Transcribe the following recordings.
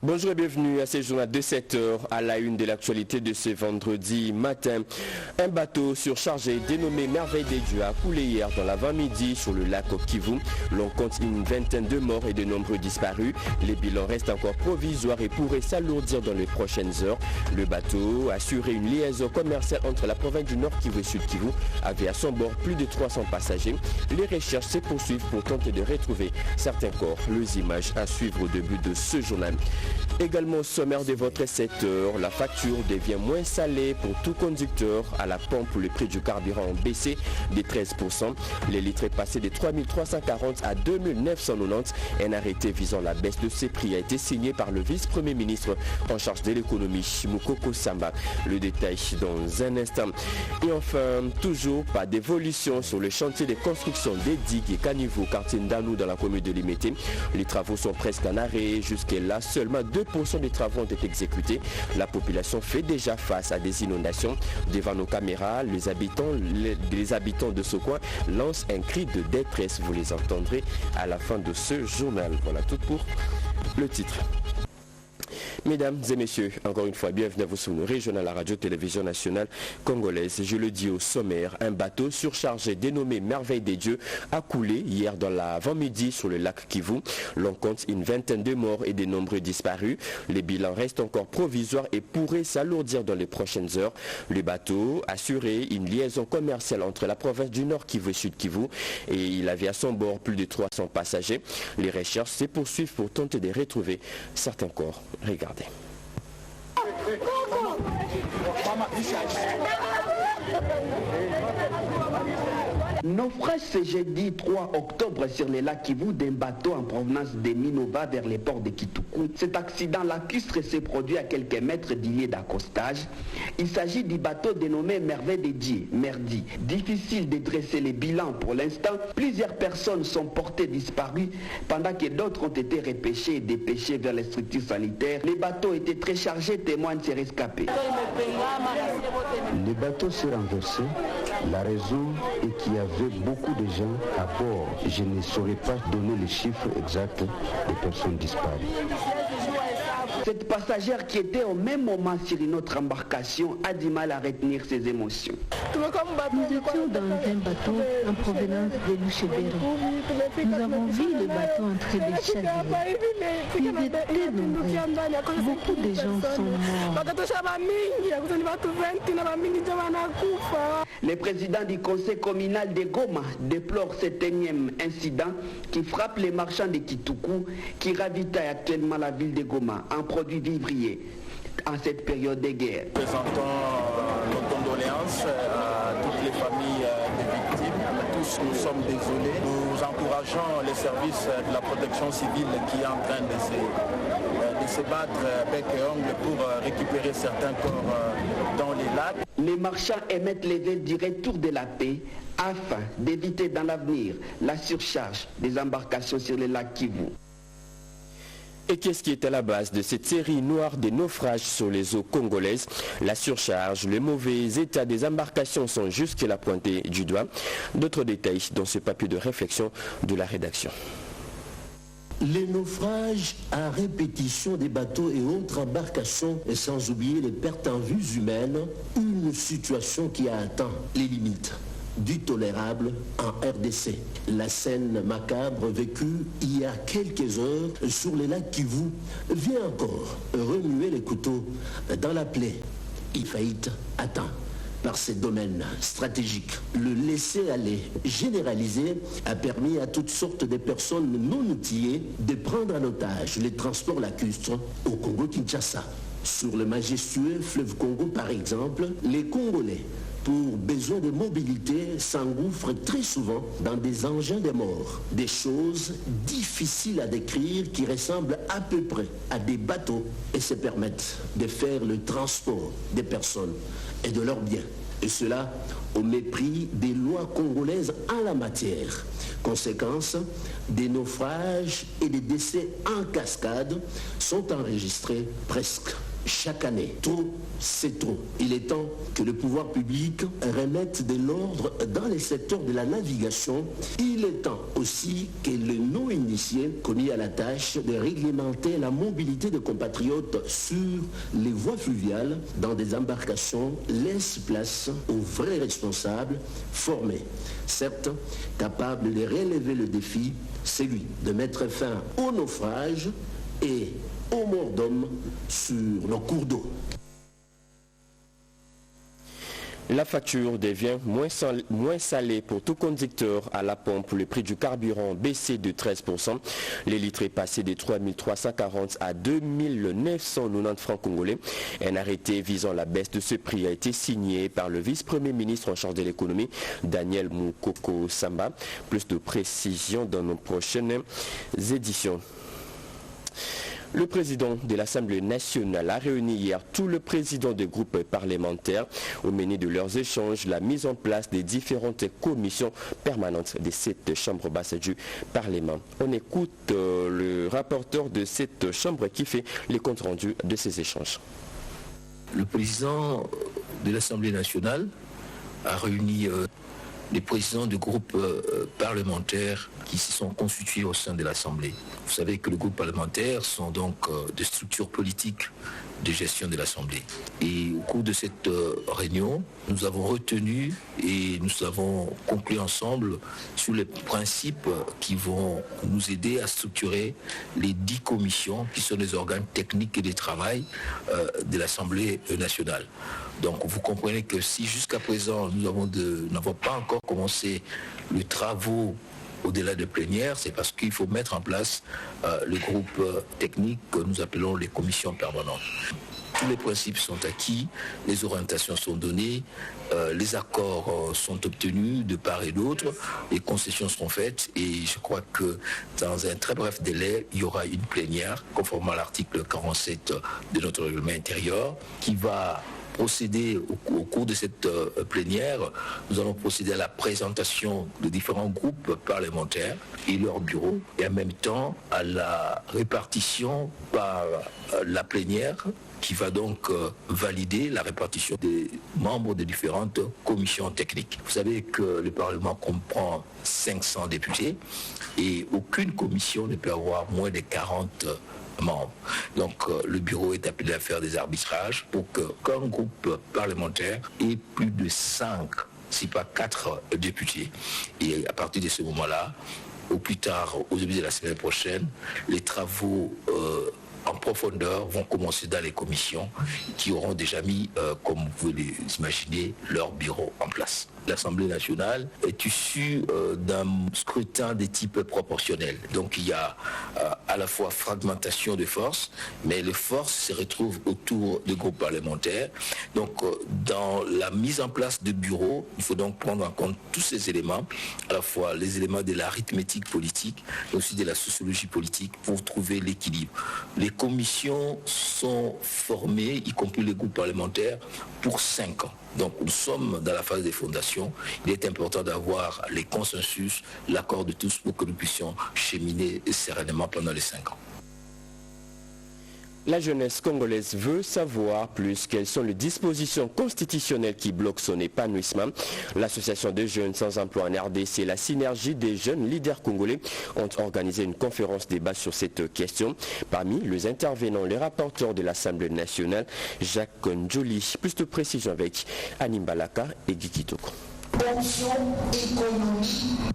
Bonjour et bienvenue à ce journal de 7h à la une de l'actualité de ce vendredi matin. Un bateau surchargé dénommé Merveille des Dieux a coulé hier dans l'avant-midi sur le lac Kivu. L'on compte une vingtaine de morts et de nombreux disparus. Les bilans restent encore provisoires et pourraient s'alourdir dans les prochaines heures. Le bateau, assurait une liaison commerciale entre la province du Nord Kivu et Sud Kivu, avait à son bord plus de 300 passagers. Les recherches se poursuivent pour tenter de retrouver certains corps. Les images à suivre au début de ce journal. Également au sommaire de votre 7h, la facture devient moins salée pour tout conducteur. À la pompe, le prix du carburant a baissé de 13%. Les litres est passé de 3340 à 2990. Un arrêté visant la baisse de ces prix a été signé par le vice-premier ministre en charge de l'économie, Moukoko Samba. Le détail dans un instant. Et enfin, toujours pas d'évolution sur le chantier de construction des digues et caniveaux quartier Ndanou dans la commune de Limete. Les travaux sont presque en arrêt. Jusqu'à-là, seulement 2% des travaux ont été exécutés. La population fait déjà face à des inondations. Devant nos caméras, les habitants de ce coin lancent un cri de détresse. Vous les entendrez à la fin de ce journal. Voilà tout pour le titre. Mesdames et messieurs, encore une fois, bienvenue à vous sur nos régionales à la radio-télévision nationale congolaise. Je le dis au sommaire, un bateau surchargé dénommé Merveille des Dieux a coulé hier dans l'avant-midi sur le lac Kivu. L'on compte une vingtaine de morts et de nombreux disparus. Les bilans restent encore provisoires et pourraient s'alourdir dans les prochaines heures. Le bateau assurait une liaison commerciale entre la province du Nord Kivu et Sud Kivu et il avait à son bord plus de 300 passagers. Les recherches se poursuivent pour tenter de retrouver certains corps. Regardez. Naufrage ce jeudi 3 octobre sur les lacs Kivu d'un bateau en provenance de Minova vers les ports de Kituku. Cet accident lacustre s'est produit à quelques mètres du lieu d'accostage. Il s'agit du bateau dénommé Merveille des Dieux, Merdi. Difficile de dresser les bilans pour l'instant. Plusieurs personnes sont portées disparues pendant que d'autres ont été repêchées et dépêchées vers les structures sanitaires. Les bateaux étaient très chargés, témoignent ces rescapés. Le bateau s'est renversé. La raison est qu'il y avait beaucoup de gens à bord. Je ne saurais pas donner les chiffres exacts des personnes disparues. Cette passagère qui était au même moment sur une autre embarcation a du mal à retenir ses émotions. Nous étions dans un bateau en provenance de Luchebere. Nous avons vu le bateau en train de chavirer. Ils étaient nombreux. Beaucoup de gens sont morts. Le président du conseil communal de Goma déplore cet énième incident qui frappe les marchands de Kituku qui ravitaillent actuellement la ville de Goma en produits vivriers en cette période de guerre. Nous présentons nos condoléances à toutes les familles des victimes. Tous nous sommes désolés. Nous encourageons les services de la protection civile qui est en train de se battre bec et ongle pour récupérer certains corps dans les lacs. Les marchands émettent les vœux du retour de la paix afin d'éviter dans l'avenir la surcharge des embarcations sur les lacs Kivu. Et qu'est-ce qui est à la base de cette série noire des naufrages sur les eaux congolaises? La surcharge, le mauvais état des embarcations sont jusque-là pointés du doigt. D'autres détails dans ce papier de réflexion de la rédaction. Les naufrages à répétition des bateaux et autres embarcations, et sans oublier les pertes en vies humaines, une situation qui a atteint les limites du tolérable en RDC. La scène macabre vécue il y a quelques heures sur les lacs Kivu vient encore remuer les couteaux dans la plaie. Il faillite atteint par ces domaines stratégiques. Le laisser-aller généralisé a permis à toutes sortes de personnes non outillées de prendre en otage les transports lacustres au Congo-Kinshasa. Sur le majestueux fleuve Congo, par exemple, les Congolais, pour besoin de mobilité, s'engouffrent très souvent dans des engins de mort. Des choses difficiles à décrire qui ressemblent à peu près à des bateaux et se permettent de faire le transport des personnes et de leurs biens. Et cela au mépris des lois congolaises en la matière. Conséquence, des naufrages et des décès en cascade sont enregistrés presque chaque année. Trop, c'est trop. Il est temps que le pouvoir public remette de l'ordre dans les secteurs de la navigation. Il est temps aussi que les non-initiés commis à la tâche de réglementer la mobilité des compatriotes sur les voies fluviales dans des embarcations laissent place aux vrais responsables formés, certes capables de relever le défi, celui de mettre fin au naufrage et aux morts d'hommes sur nos cours d'eau. La facture devient moins salée pour tout conducteur à la pompe. Le prix du carburant baissé de 13%. Les litres est passé de 3 340 à 2 990 francs congolais. Un arrêté visant la baisse de ce prix a été signé par le vice-premier ministre en charge de l'économie, Daniel Moukoko Samba. Plus de précisions dans nos prochaines éditions. Le président de l'Assemblée nationale a réuni hier tous les présidents des groupes parlementaires au menu de leurs échanges, la mise en place des différentes commissions permanentes de cette chambre basse du Parlement. On écoute le rapporteur de cette chambre qui fait les comptes rendus de ces échanges. Le président de l'Assemblée nationale a réuni les présidents de groupes parlementaires qui se sont constitués au sein de l'Assemblée. Vous savez que les groupes parlementaires sont donc des structures politiques de gestion de l'Assemblée. Et au cours de cette réunion, nous avons retenu et nous avons conclu ensemble sur les principes qui vont nous aider à structurer les 10 commissions qui sont les organes techniques et de travail de l'Assemblée nationale. Donc vous comprenez que si jusqu'à présent nous n'avons pas encore commencé les travaux au-delà de plénière, c'est parce qu'il faut mettre en place le groupe technique que nous appelons les commissions permanentes. Tous les principes sont acquis, les orientations sont données, les accords sont obtenus de part et d'autre, les concessions seront faites et je crois que dans un très bref délai, il y aura une plénière, conformément à l'article 47 de notre règlement intérieur, qui va procéder au cours de cette plénière. Nous allons procéder à la présentation de différents groupes parlementaires et leurs bureaux et en même temps à la répartition par la plénière qui va donc valider la répartition des membres des différentes commissions techniques. Vous savez que le Parlement comprend 500 députés et aucune commission ne peut avoir moins de 40 membres. Donc le bureau est appelé à faire des arbitrages pour qu'un groupe parlementaire ait plus de 5, si pas 4 députés. Et à partir de ce moment-là, au plus tard, au début de la semaine prochaine, les travaux en profondeur vont commencer dans les commissions qui auront déjà mis, comme vous pouvez l'imaginer, leur bureau en place. L'Assemblée nationale est issue d'un scrutin de type proportionnel. Donc il y a à la fois fragmentation de forces, mais les forces se retrouvent autour des groupes parlementaires. Donc dans la mise en place de bureaux, il faut donc prendre en compte tous ces éléments, à la fois les éléments de l'arithmétique politique, mais aussi de la sociologie politique, pour trouver l'équilibre. Les commissions sont formées, y compris les groupes parlementaires, pour 5 ans. Donc nous sommes dans la phase des fondations. Il est important d'avoir les consensus, l'accord de tous pour que nous puissions cheminer sereinement pendant les 5 ans. La jeunesse congolaise veut savoir plus quelles sont les dispositions constitutionnelles qui bloquent son épanouissement. L'association des jeunes sans emploi en RDC et la synergie des jeunes leaders congolais ont organisé une conférence débat sur cette question. Parmi les intervenants, les rapporteurs de l'Assemblée nationale, Jacques Ndjouli. Plus de précisions avec Anim Balaka et Guy Kitoko.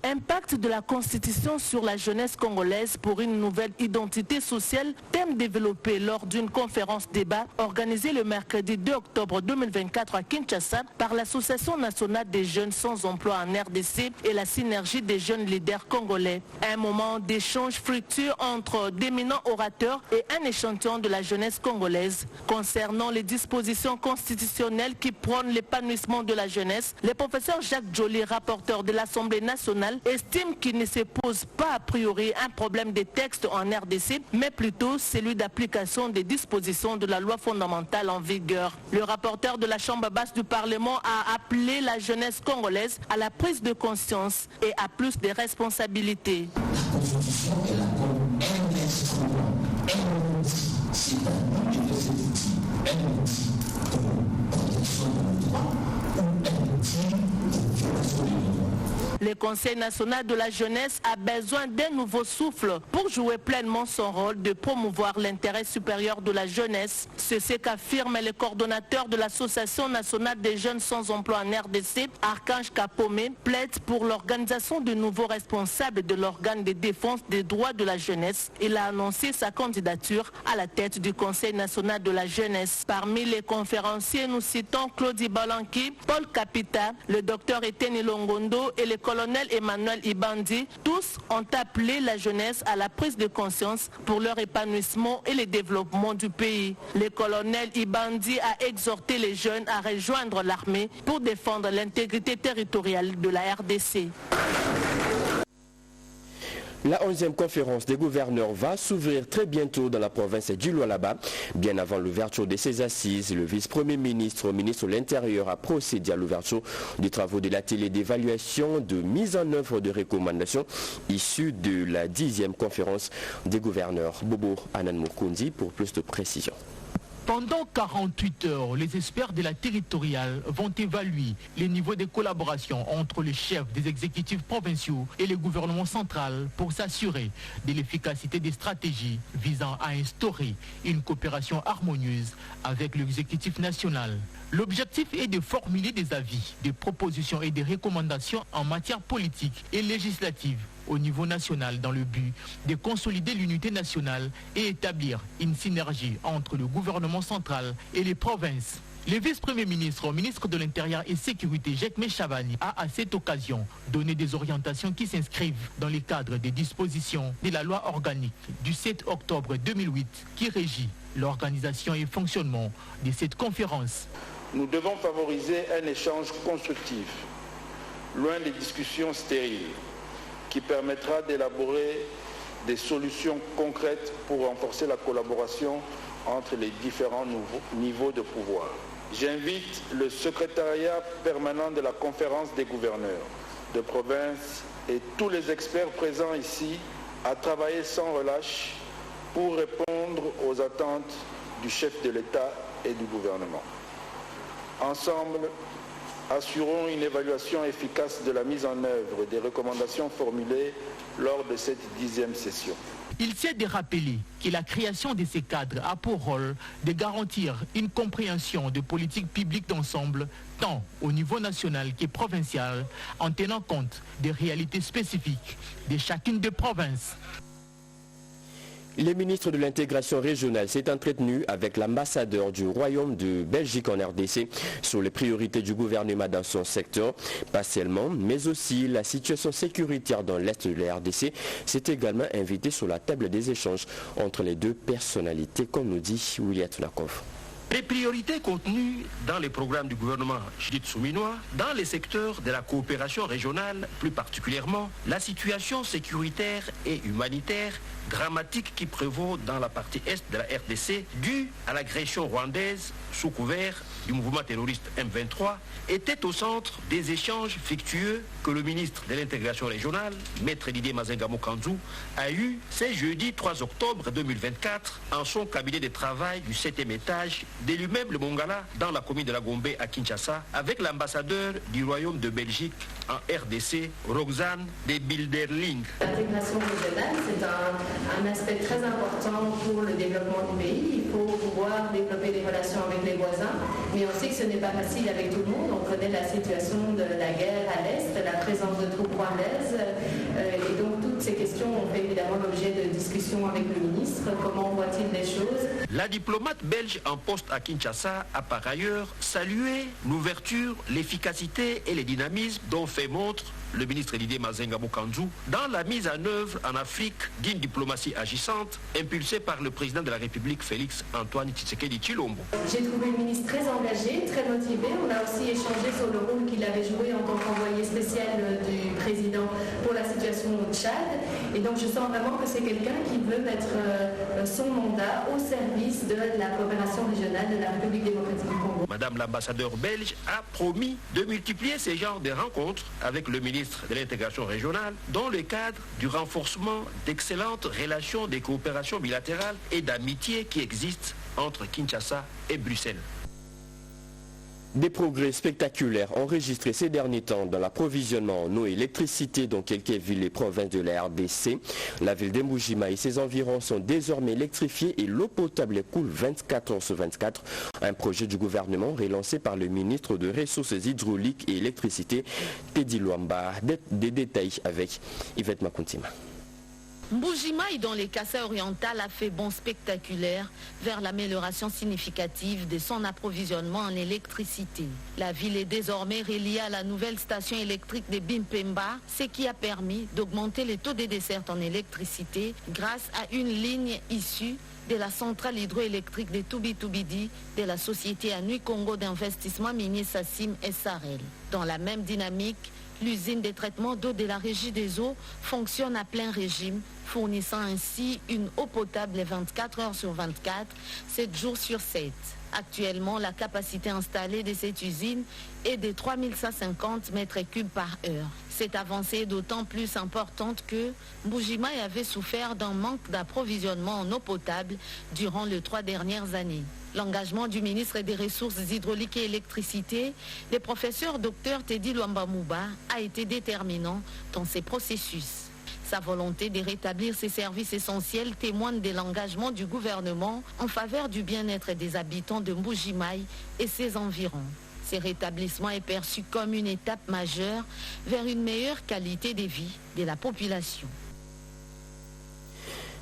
Impact de la Constitution sur la jeunesse congolaise pour une nouvelle identité sociale, thème développé lors d'une conférence débat organisée le mercredi 2 octobre 2024 à Kinshasa par l'Association nationale des jeunes sans emploi en RDC et la synergie des jeunes leaders congolais. Un moment d'échange fructueux entre d'éminents orateurs et un échantillon de la jeunesse congolaise. Concernant les dispositions constitutionnelles qui prônent l'épanouissement de la jeunesse, les professeurs Jacques Ndjouli, rapporteur de l'Assemblée nationale, estime qu'il ne se pose pas a priori un problème des textes en RDC, mais plutôt celui d'application des dispositions de la loi fondamentale en vigueur. Le rapporteur de la Chambre basse du Parlement a appelé la jeunesse congolaise à la prise de conscience et à plus de responsabilités. La Constitution est la colonne un instrument, un outil, c'est un outil de cet outil Le Conseil national de la jeunesse a besoin d'un nouveau souffle pour jouer pleinement son rôle de promouvoir l'intérêt supérieur de la jeunesse. C'est ce qu'affirme le coordonnateur de l'Association nationale des jeunes sans emploi en RDC, Archange Kapomé, plaide pour l'organisation de nouveaux responsables de l'organe de défense des droits de la jeunesse. Il a annoncé sa candidature à la tête du Conseil national de la jeunesse. Parmi les conférenciers, nous citons Claudie Balanki, Paul Capita, le docteur Etienne Longondo et le colonel Emmanuel Ibandi. Tous ont appelé la jeunesse à la prise de conscience pour leur épanouissement et le développement du pays. Le colonel Ibandi a exhorté les jeunes à rejoindre l'armée pour défendre l'intégrité territoriale de la RDC. La 11e conférence des gouverneurs va s'ouvrir très bientôt dans la province du Lualaba. Bien avant l'ouverture de ces assises, le vice-premier ministre, ministre de l'Intérieur, a procédé à l'ouverture des travaux de l'atelier d'évaluation de mise en œuvre de recommandations issues de la 10e conférence des gouverneurs. Bobo Anan Moukondi pour plus de précisions. Pendant 48 heures, les experts de la territoriale vont évaluer les niveaux de collaboration entre les chefs des exécutifs provinciaux et le gouvernement central pour s'assurer de l'efficacité des stratégies visant à instaurer une coopération harmonieuse avec l'exécutif national. L'objectif est de formuler des avis, des propositions et des recommandations en matière politique et législative au niveau national dans le but de consolider l'unité nationale et établir une synergie entre le gouvernement central et les provinces. Le vice-premier ministre, ministre de l'Intérieur et Sécurité, Jacques Chavani, a à cette occasion donné des orientations qui s'inscrivent dans le cadre des dispositions de la loi organique du 7 octobre 2008 qui régit l'organisation et le fonctionnement de cette conférence. Nous devons favoriser un échange constructif, loin des discussions stériles, qui permettra d'élaborer des solutions concrètes pour renforcer la collaboration entre les différents niveaux de pouvoir. J'invite le secrétariat permanent de la conférence des gouverneurs de province et tous les experts présents ici à travailler sans relâche pour répondre aux attentes du chef de l'État et du gouvernement. Ensemble, assurons une évaluation efficace de la mise en œuvre des recommandations formulées lors de cette 10e session. Il s'est de rappeler que la création de ces cadres a pour rôle de garantir une compréhension de politique publique d'ensemble, tant au niveau national que provincial, en tenant compte des réalités spécifiques de chacune des provinces. Le ministre de l'intégration régionale s'est entretenu avec l'ambassadeur du Royaume de Belgique en RDC sur les priorités du gouvernement dans son secteur, pas seulement, mais aussi la situation sécuritaire dans l'Est de la RDC. C'est également invité sur la table des échanges entre les deux personnalités, comme nous dit William Tunakov. Les priorités contenues dans les programmes du gouvernement Judith Souminois, dans les secteurs de la coopération régionale, plus particulièrement la situation sécuritaire et humanitaire dramatique qui prévaut dans la partie est de la RDC, due à l'agression rwandaise sous couvert du mouvement terroriste M23, était au centre des échanges fructueux que le ministre de l'intégration régionale, Maître Didier Mazenga Mokanzou, a eu ce jeudi 3 octobre 2024 en son cabinet de travail du 7e étage de l'immeuble Mongala dans la commune de la Gombe à Kinshasa, avec l'ambassadeur du Royaume de Belgique en RDC, Roxane de Bilderling. L'intégration régionale, c'est un aspect très important pour le développement du pays. Il faut pouvoir développer des relations avec les voisins, mais on sait que ce n'est pas facile avec tout le monde. On connaît la situation de la guerre à l'Est, la présence de troupes rwandaises, et donc toutes ces questions ont fait évidemment l'objet de discussions avec le ministre. Comment voit-il les choses? La diplomate belge en poste à Kinshasa a par ailleurs salué l'ouverture, l'efficacité et le dynamisme dont fait montre le ministre Didier Mazenga Mokanzou dans la mise en œuvre en Afrique d'une diplomatie agissante impulsée par le président de la République Félix Antoine Tshisekedi Tshilombo. J'ai trouvé le ministre très engagé, très motivé. On a aussi échangé sur le rôle qu'il avait joué en tant qu'envoyé spécial du président pour la situation au Tchad. Et donc je sens vraiment que c'est quelqu'un qui veut mettre son mandat au service de la coopération régionale de la République démocratique du Congo. Madame l'ambassadeur belge a promis de multiplier ces genres de rencontres avec le ministre de l'intégration régionale dans le cadre du renforcement d'excellentes relations de coopération bilatérale et d'amitié qui existent entre Kinshasa et Bruxelles. Des progrès spectaculaires enregistrés ces derniers temps dans l'approvisionnement en eau et électricité dans quelques villes et provinces de la RDC. La ville d'Mbujima et ses environs sont désormais électrifiés et l'eau potable coule 24 heures sur 24. Un projet du gouvernement relancé par le ministre de Ressources hydrauliques et électricité, Teddy Luamba. Des détails avec Yvette Makuntima. Mbujima, dans les Kassai orientales, a fait bond spectaculaire vers l'amélioration significative de son approvisionnement en électricité. La ville est désormais reliée à la nouvelle station électrique de Bimpemba, ce qui a permis d'augmenter le taux de desserte en électricité grâce à une ligne issue de la centrale hydroélectrique de Toubitoubidi de la société Anui Congo d'investissement minier Sassim et Sarel. Dans la même dynamique, l'usine de traitement d'eau de la Régie des eaux fonctionne à plein régime, fournissant ainsi une eau potable 24 heures sur 24, 7 jours sur 7. Actuellement, la capacité installée de cette usine est de 3150 mètres cubes par heure. Cette avancée est d'autant plus importante que Mbujima avait souffert d'un manque d'approvisionnement en eau potable durant les 3 dernières années. L'engagement du ministre des Ressources hydrauliques et électricité, le professeur Dr Teddy Luamba Mouba, a été déterminant dans ces processus. Sa volonté de rétablir ces services essentiels témoigne de l'engagement du gouvernement en faveur du bien-être des habitants de Mbujimai et ses environs. Ce rétablissement est perçu comme une étape majeure vers une meilleure qualité de vie de la population.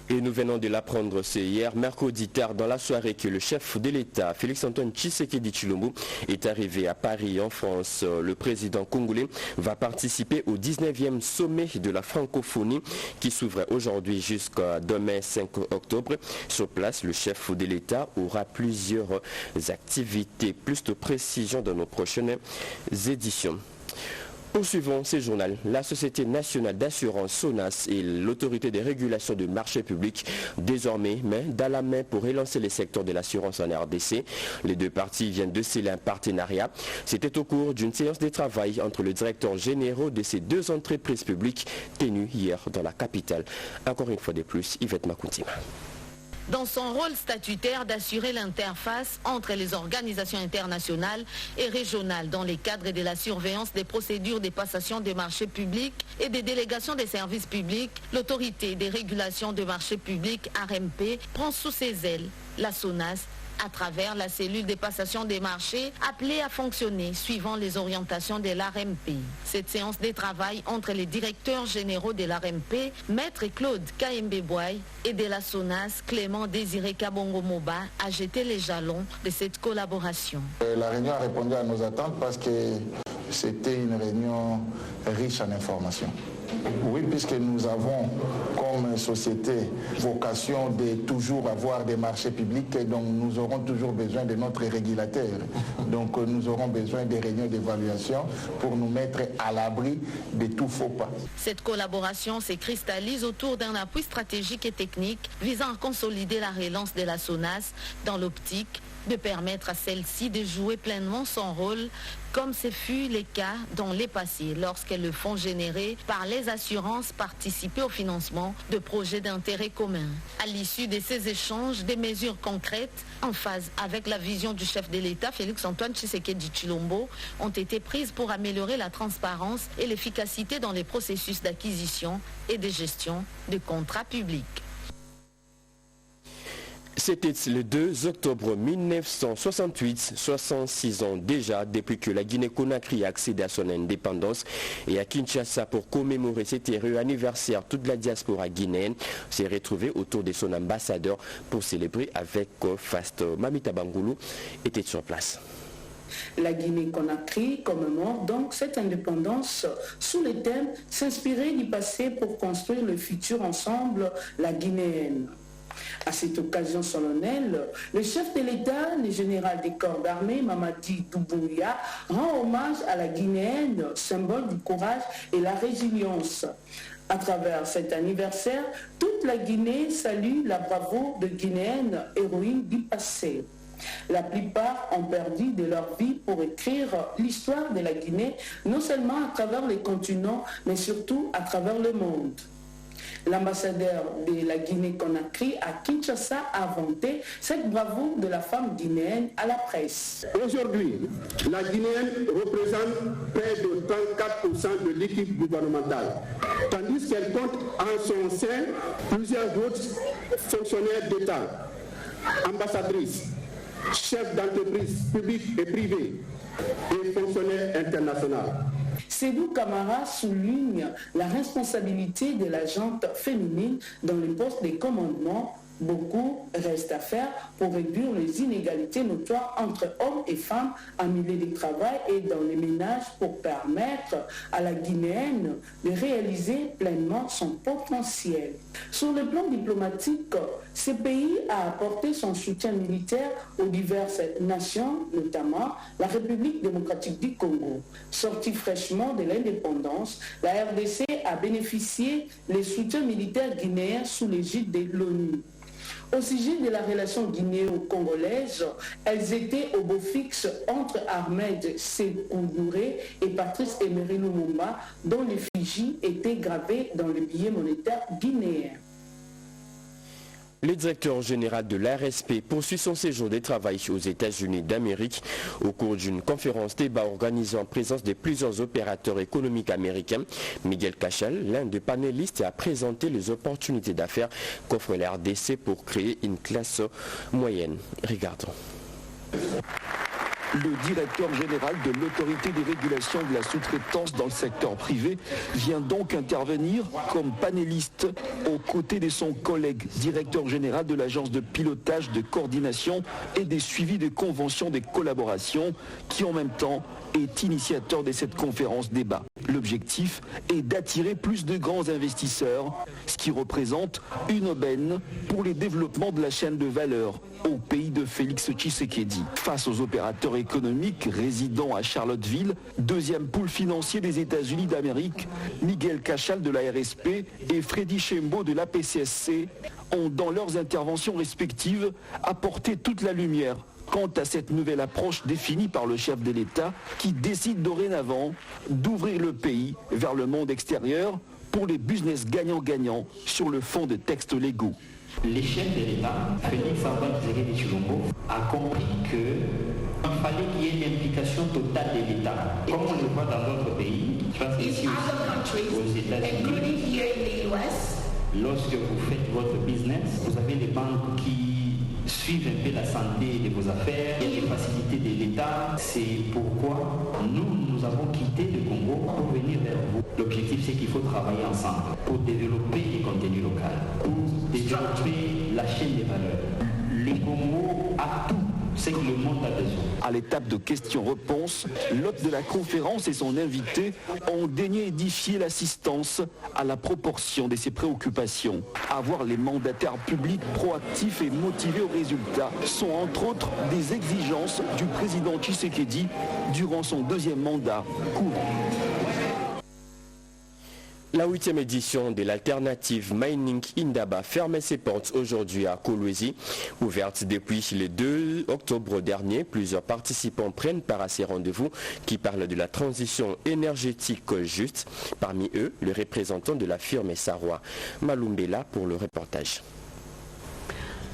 Et nous venons de l'apprendre, c'est hier, mercredi tard dans la soirée, que le chef de l'État, Félix-Antoine Tshisekedi Tshilombo, est arrivé à Paris, en France. Le président congolais va participer au 19e sommet de la francophonie qui s'ouvre aujourd'hui jusqu'à demain 5 octobre. Sur place, le chef de l'État aura plusieurs activités. Plus de précision dans nos prochaines éditions. Poursuivons ce journal. La Société nationale d'assurance SONAS et l'autorité de régulation du marché public désormais main dans la main pour relancer les secteurs de l'assurance en RDC. Les deux parties viennent de sceller un partenariat. C'était au cours d'une séance de travail entre le directeur général de ces deux entreprises publiques tenues hier dans la capitale. Encore une fois de plus, Yvette Makuntima. Dans son rôle statutaire d'assurer l'interface entre les organisations internationales et régionales dans les cadres de la surveillance des procédures de passation des marchés publics et des délégations des services publics, l'autorité des régulations de marchés publics RMP prend sous ses ailes la SONAS à travers la cellule de passation des marchés appelée à fonctionner suivant les orientations de l'RMP. Cette séance de travail entre les directeurs généraux de l'RMP, Maître Claude Kaembe-Boy, et de la SONAS, Clément Désiré Kabongo Moba, a jeté les jalons de cette collaboration. La réunion a répondu à nos attentes parce que c'était une réunion riche en informations. Oui, puisque nous avons comme société vocation de toujours avoir des marchés publics, et donc nous aurons toujours besoin de notre régulateur. Donc nous aurons besoin des réunions d'évaluation pour nous mettre à l'abri de tout faux pas. Cette collaboration se cristallise autour d'un appui stratégique et technique visant à consolider la relance de la SONAS dans l'optique de permettre à celle-ci de jouer pleinement son rôle, comme ce fut le cas dans les passés, lorsque le fonds généré par les assurances participait au financement de projets d'intérêt commun. À l'issue de ces échanges, des mesures concrètes, en phase avec la vision du chef de l'État, Félix-Antoine Tshisekedi Tshilombo, ont été prises pour améliorer la transparence et l'efficacité dans les processus d'acquisition et de gestion de contrats publics. C'était le 2 octobre 1968, 66 ans déjà depuis que la Guinée-Conakry a accédé à son indépendance, et à Kinshasa, pour commémorer cet heureux anniversaire, toute la diaspora guinéenne s'est retrouvée autour de son ambassadeur pour célébrer avec faste. Mamita Bangoulou était sur place. La Guinée-Conakry commémore donc cette indépendance sous le thème « S'inspirer du passé pour construire le futur ensemble, la guinéenne ». À cette occasion solennelle, le chef de l'État, le général des corps d'armée, Mamadi Doumbouya, rend hommage à la Guinéenne, symbole du courage et la résilience. À travers cet anniversaire, toute la Guinée salue la bravoure de Guinéennes héroïnes du passé. La plupart ont perdu de leur vie pour écrire l'histoire de la Guinée, non seulement à travers les continents, mais surtout à travers le monde. L'ambassadeur de la Guinée-Conakry à Kinshasa a vanté cette bravoure de la femme guinéenne à la presse. Aujourd'hui, la Guinéenne représente près de 34% de l'équipe gouvernementale, tandis qu'elle compte en son sein plusieurs autres fonctionnaires d'État, ambassadrices, chefs d'entreprise publiques et privées et fonctionnaires internationaux. Sédou Camara souligne la responsabilité de la gente féminine dans les postes de commandement. Beaucoup reste à faire pour réduire les inégalités notoires entre hommes et femmes en milieu de travail et dans les ménages pour permettre à la Guinéenne de réaliser pleinement son potentiel. Sur le plan diplomatique, ce pays a apporté son soutien militaire aux diverses nations, notamment la République démocratique du Congo. Sortie fraîchement de l'indépendance, la RDC a bénéficié des soutiens militaires guinéens sous l'égide de l'ONU. Au sujet de la relation guinéo-congolaise, elles étaient au beau fixe entre Ahmed Sékou Touré et Patrice Emery Lumumba, dont l'effigie était gravée dans le billet monétaire guinéen. Le directeur général de l'ARSP poursuit son séjour de travail aux États-Unis d'Amérique au cours d'une conférence débat organisée en présence de plusieurs opérateurs économiques américains. Miguel Cachal, l'un des panélistes, a présenté les opportunités d'affaires qu'offre la RDC pour créer une classe moyenne. Regardons. Le directeur général de l'autorité des régulations de la sous-traitance dans le secteur privé vient donc intervenir comme panéliste aux côtés de son collègue directeur général de l'agence de pilotage, de coordination et des suivis de conventions de collaboration qui en même temps est initiateur de cette conférence débat. L'objectif est d'attirer plus de grands investisseurs, ce qui représente une aubaine pour les développements de la chaîne de valeur au pays de Félix Tshisekedi. Face aux opérateurs économiques résidant à Charlottesville, deuxième pôle financier des États-Unis d'Amérique, Miguel Cachal de la RSP et Freddy Chembo de l'APCSC ont, dans leurs interventions respectives, apporté toute la lumière quant à cette nouvelle approche définie par le chef de l'État qui décide dorénavant d'ouvrir le pays vers le monde extérieur pour les business gagnants-gagnants sur le fond de textes légaux. Le chef de l'État, Félix Antoine Tshisekedi Tshilombo, a compris qu'il fallait qu'il y ait une implication totale de l'État. Comme on le voit dans d'autres pays, je pense ici aux États-Unis, lorsque vous faites votre business, vous avez les banques qui suivent un peu la santé de vos affaires, il y a des facilités de l'État. C'est pourquoi nous avons quitté le Congo pour venir vers vous. L'objectif, c'est qu'il faut travailler ensemble pour développer les contenus locaux, pour développer la chaîne des valeurs. Le Congo a tout ce que le monde a besoin. À l'étape de questions-réponses, l'hôte de la conférence et son invité ont daigné édifier l'assistance à la proportion de ses préoccupations. Avoir les mandataires publics proactifs et motivés aux résultats sont entre autres des exigences du président Tshisekedi durant son deuxième mandat court. La 8e édition de l'alternative Mining Indaba ferme ses portes aujourd'hui à Kolwezi. Ouverte depuis le 2 octobre dernier, plusieurs participants prennent part à ces rendez-vous qui parlent de la transition énergétique juste. Parmi eux, le représentant de la firme Sarwa, Malumbela, pour le reportage.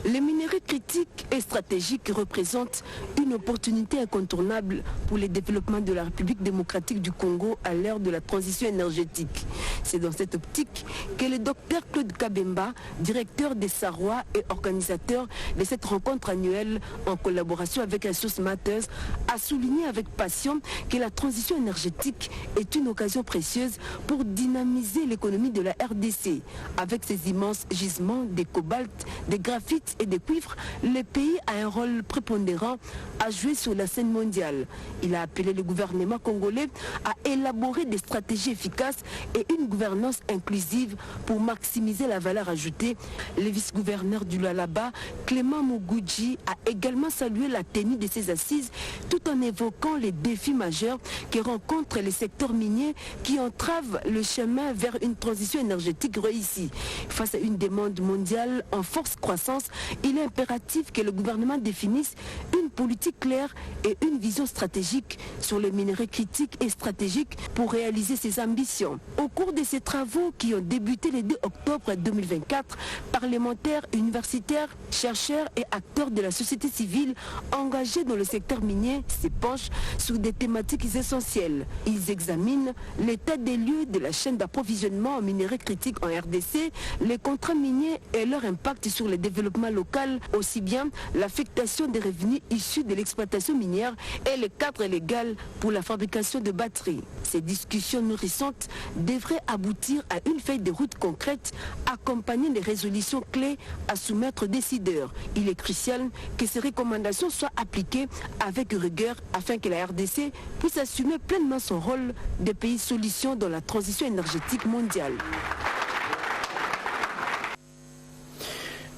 Les minerais critiques et stratégiques représentent une opportunité incontournable pour le développement de la République démocratique du Congo à l'ère de la transition énergétique. C'est dans cette optique que le docteur Claude Kabemba, directeur des Sarwa et organisateur de cette rencontre annuelle en collaboration avec Resources Matters, a souligné avec passion que la transition énergétique est une occasion précieuse pour dynamiser l'économie de la RDC. Avec ses immenses gisements de cobalt, de graphite et de cuivre, le pays a un rôle prépondérant à jouer sur la scène mondiale. Il a appelé le gouvernement congolais à élaborer des stratégies efficaces et une gouvernance inclusive pour maximiser la valeur ajoutée. Le vice-gouverneur du Lualaba, Clément Muguji, a également salué la tenue de ces assises tout en évoquant les défis majeurs que rencontrent les secteurs miniers qui entravent le chemin vers une transition énergétique réussie. Face à une demande mondiale en forte croissance, il est impératif que le gouvernement définisse une une politique claire et une vision stratégique sur les minerais critiques et stratégiques pour réaliser ses ambitions. Au cours de ces travaux qui ont débuté le 2 octobre 2024, parlementaires, universitaires, chercheurs et acteurs de la société civile engagés dans le secteur minier s'épanchent sur des thématiques essentielles. Ils examinent l'état des lieux de la chaîne d'approvisionnement en minerais critiques en RDC, les contrats miniers et leur impact sur le développement local, aussi bien l'affectation des revenus issus de l'exploitation minière et le cadre légal pour la fabrication de batteries. Ces discussions nourrissantes devraient aboutir à une feuille de route concrète accompagnée des résolutions clés à soumettre aux décideurs. Il est crucial que ces recommandations soient appliquées avec rigueur afin que la RDC puisse assumer pleinement son rôle de pays solution dans la transition énergétique mondiale.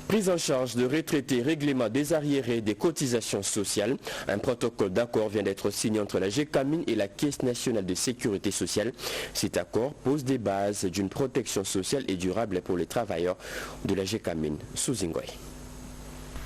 Prise en charge de retraités, règlement des arriérés des cotisations sociales. Un protocole d'accord vient d'être signé entre la GECAMIN et la Caisse nationale de sécurité sociale. Cet accord pose des bases d'une protection sociale et durable pour les travailleurs de la GECAMIN. Souzingoy.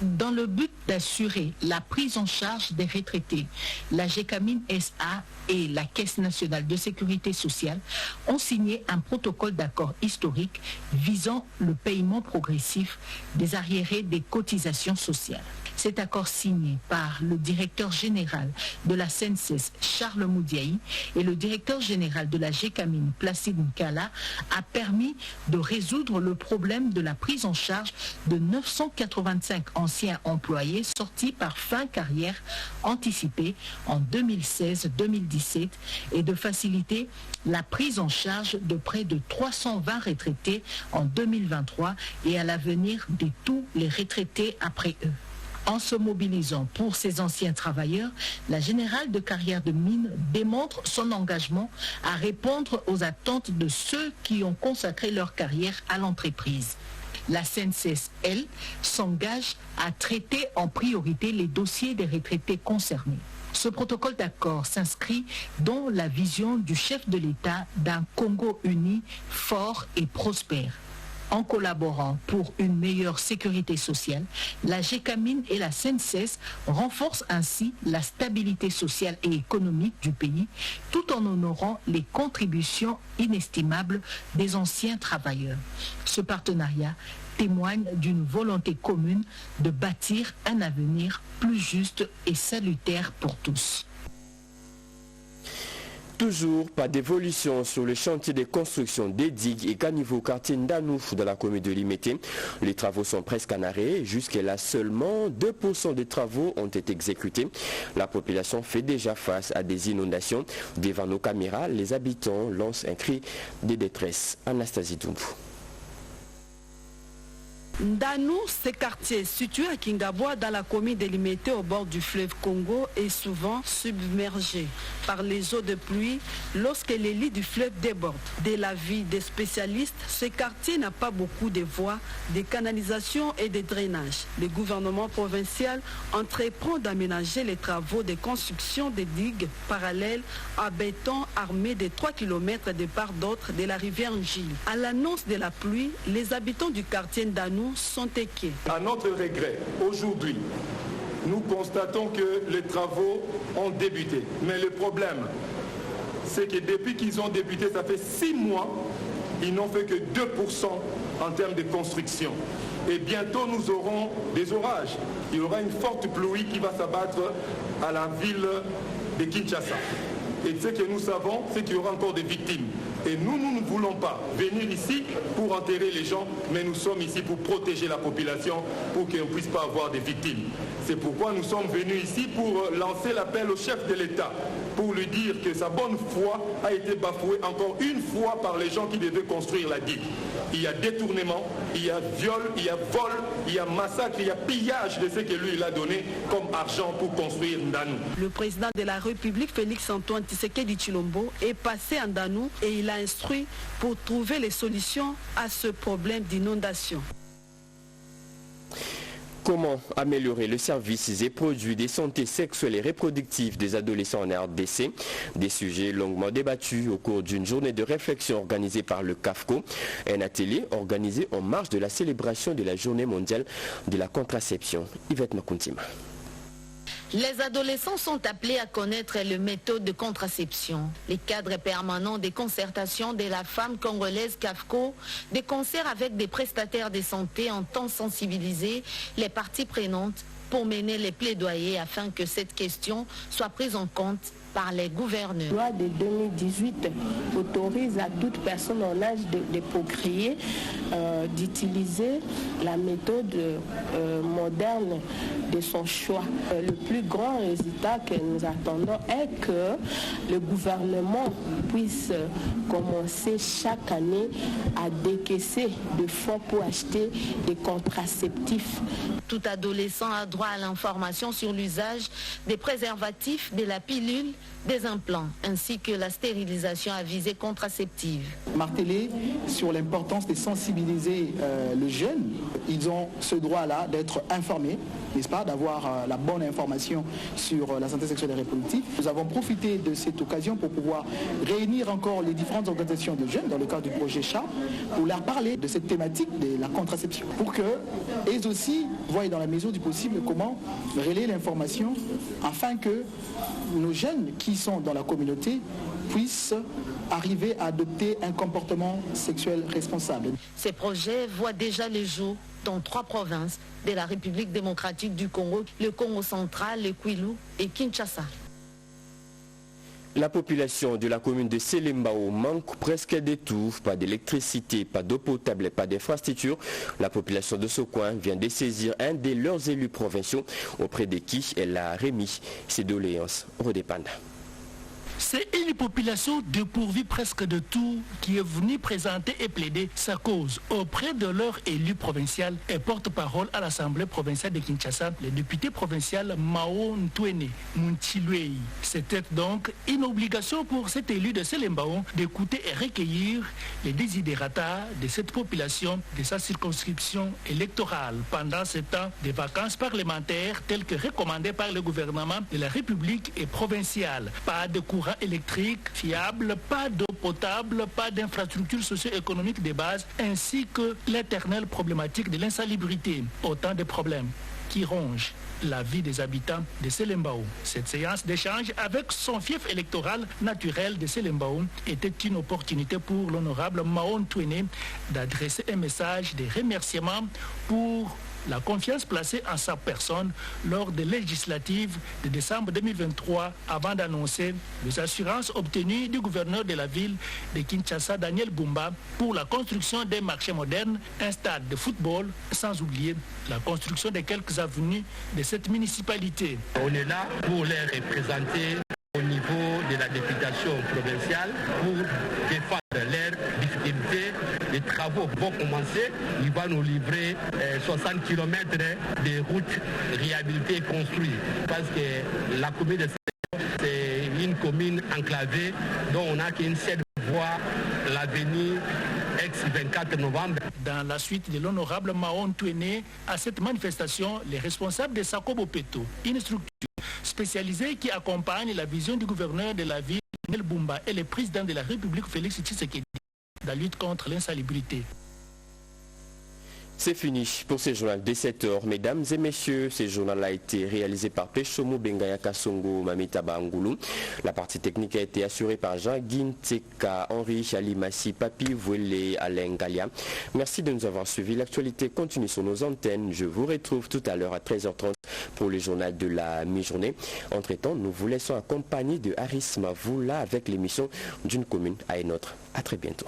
Dans le but d'assurer la prise en charge des retraités, la GECAMIN SA et la Caisse nationale de sécurité sociale ont signé un protocole d'accord historique visant le paiement progressif des arriérés des cotisations sociales. Cet accord signé par le directeur général de la CNSS, Charles Moudiaï, et le directeur général de la GECAMIN, Placide Nkala, a permis de résoudre le problème de la prise en charge de 985 anciens employés sortis par fin carrière anticipée en 2016-2017 et de faciliter la prise en charge de près de 320 retraités en 2023 et à l'avenir de tous les retraités après eux. En se mobilisant pour ces anciens travailleurs, la Générale de carrière de mine démontre son engagement à répondre aux attentes de ceux qui ont consacré leur carrière à l'entreprise. La CNSS, elle, s'engage à traiter en priorité les dossiers des retraités concernés. Ce protocole d'accord s'inscrit dans la vision du chef de l'État d'un Congo uni, fort et prospère. En collaborant pour une meilleure sécurité sociale, la GECAMIN et la CNSS renforcent ainsi la stabilité sociale et économique du pays, tout en honorant les contributions inestimables des anciens travailleurs. Ce partenariat témoigne d'une volonté commune de bâtir un avenir plus juste et salutaire pour tous. Toujours pas d'évolution sur le chantier de construction des digues et caniveaux quartier Ndanouf dans la commune de Limete. Les travaux sont presque en arrêt. Jusqu'à seulement 2% des travaux ont été exécutés. La population fait déjà face à des inondations. Devant nos caméras, les habitants lancent un cri de détresse. Anastasie Doumbou. Ndanou, ce quartier situé à Kingaboua dans la commune de Limete au bord du fleuve Congo est souvent submergé par les eaux de pluie lorsque les lits du fleuve débordent. De l'avis des spécialistes, ce quartier n'a pas beaucoup de voies, de canalisation et de drainage. Le gouvernement provincial entreprend d'aménager les travaux de construction des digues parallèles à béton armé de 3 km de part d'autre de la rivière Njili. À l'annonce de la pluie, les habitants du quartier Ndanou sont inquiets. À notre regret, aujourd'hui, nous constatons que les travaux ont débuté. Mais le problème, c'est que depuis qu'ils ont débuté, ça fait 6 mois, ils n'ont fait que 2% en termes de construction. Et bientôt, nous aurons des orages. Il y aura une forte pluie qui va s'abattre à la ville de Kinshasa. Et ce que nous savons, c'est qu'il y aura encore des victimes. Et nous ne voulons pas venir ici pour enterrer les gens, mais nous sommes ici pour protéger la population, pour qu'on ne puisse pas avoir des victimes. C'est pourquoi nous sommes venus ici pour lancer l'appel au chef de l'État, pour lui dire que sa bonne foi a été bafouée encore une fois par les gens qui devaient construire la digue. Il y a détournement, il y a viol, il y a vol, il y a massacre, il y a pillage de ce que lui il a donné comme argent pour construire Ndanou. Le président de la République, Félix-Antoine Tshisekedi Tshilombo, est passé à Ndanou et il a instruit pour trouver les solutions à ce problème d'inondation. Comment améliorer le service et produits de santé sexuelle et reproductive des adolescents en RDC? Des sujets longuement débattus au cours d'une journée de réflexion organisée par le CAFCO, un atelier organisé en marge de la célébration de la Journée mondiale de la contraception. Yvette Makuntima. Les adolescents sont appelés à connaître les méthodes de contraception. Les cadres permanents des concertations de la femme congolaise CAFCO, des concerts avec des prestataires de santé entendent sensibiliser les parties prenantes pour mener les plaidoyers afin que cette question soit prise en compte par les gouverneurs. La loi de 2018 autorise à toute personne en âge de procréer d'utiliser la méthode moderne de son choix. Le plus grand résultat que nous attendons est que le gouvernement puisse commencer chaque année à décaisser des fonds pour acheter des contraceptifs. Tout adolescent a droit à l'information sur l'usage des préservatifs, de la pilule, des implants, ainsi que la stérilisation à visée contraceptive. Marteler sur l'importance de sensibiliser le jeune. Ils ont ce droit-là d'être informés, n'est-ce pas, d'avoir la bonne information sur la santé sexuelle et reproductive. Nous avons profité de cette occasion pour pouvoir réunir encore les différentes organisations de jeunes dans le cadre du projet CHA pour leur parler de cette thématique de la contraception, pour qu'eux aussi voient dans la mesure du possible comment relayer l'information afin que nos jeunes qui sont dans la communauté puissent arriver à adopter un comportement sexuel responsable. Ces projets voient déjà le jour dans 3 provinces de la République démocratique du Congo, le Congo central, le Kwilu et Kinshasa. La population de la commune de Selembao manque presque de tout, pas d'électricité, pas d'eau potable, pas d'infrastructure. La population de ce coin vient de saisir un de leurs élus provinciaux auprès de qui elle a remis ses doléances. Rodépanda. C'est une population dépourvue presque de tout qui est venue présenter et plaider sa cause auprès de leur élu provincial et porte-parole à l'Assemblée provinciale de Kinshasa, le député provincial Mao Ntwene Muntilwei. C'était donc une obligation pour cet élu de Selembao d'écouter et recueillir les desiderata de cette population de sa circonscription électorale pendant ce temps de vacances parlementaires telles que recommandées par le gouvernement de la République et provinciale. Pas de courant électrique fiable, pas d'eau potable, pas d'infrastructures socio-économiques de base, ainsi que l'éternelle problématique de l'insalubrité. Autant de problèmes qui rongent la vie des habitants de Selembao. Cette séance d'échange avec son fief électoral naturel de Selembao était une opportunité pour l'honorable Mao Ntwene d'adresser un message de remerciement pour la confiance placée en sa personne lors des législatives de décembre 2023 avant d'annoncer les assurances obtenues du gouverneur de la ville de Kinshasa, Daniel Bumba, pour la construction des marchés modernes, un stade de football, sans oublier la construction de quelques avenues de cette municipalité. On est là pour les représenter au niveau de la députation provinciale pour défendre leurs difficultés. Les travaux vont commencer. Il va nous livrer 60 km de routes réhabilitées et construites. Parce que la commune de Selembao, c'est une commune enclavée dont on n'a qu'une seule voie, l'avenue ex-24 novembre. Dans la suite de l'honorable Mao Ntwene, à cette manifestation, les responsables de Sakobo Peto, une structure spécialisée qui accompagne la vision du gouverneur de la ville, Daniel Bumba, et le président de la République, Félix Tshisekedi, dans la lutte contre l'insalubrité. C'est fini pour ce journal de 7h. Mesdames et messieurs, ce journal a été réalisé par Peshomo Bengaya Kasongo Mamitaba Angoulou. La partie technique a été assurée par Jean Ginteka, Henri Chalimasi, Papi Vouélé, Alain Galia. Merci de nous avoir suivis. L'actualité continue sur nos antennes. Je vous retrouve tout à l'heure à 13h30 pour le journal de la mi-journée. Entre-temps, nous vous laissons accompagner de Haris Mavoula avec l'émission d'une commune à une autre. À très bientôt.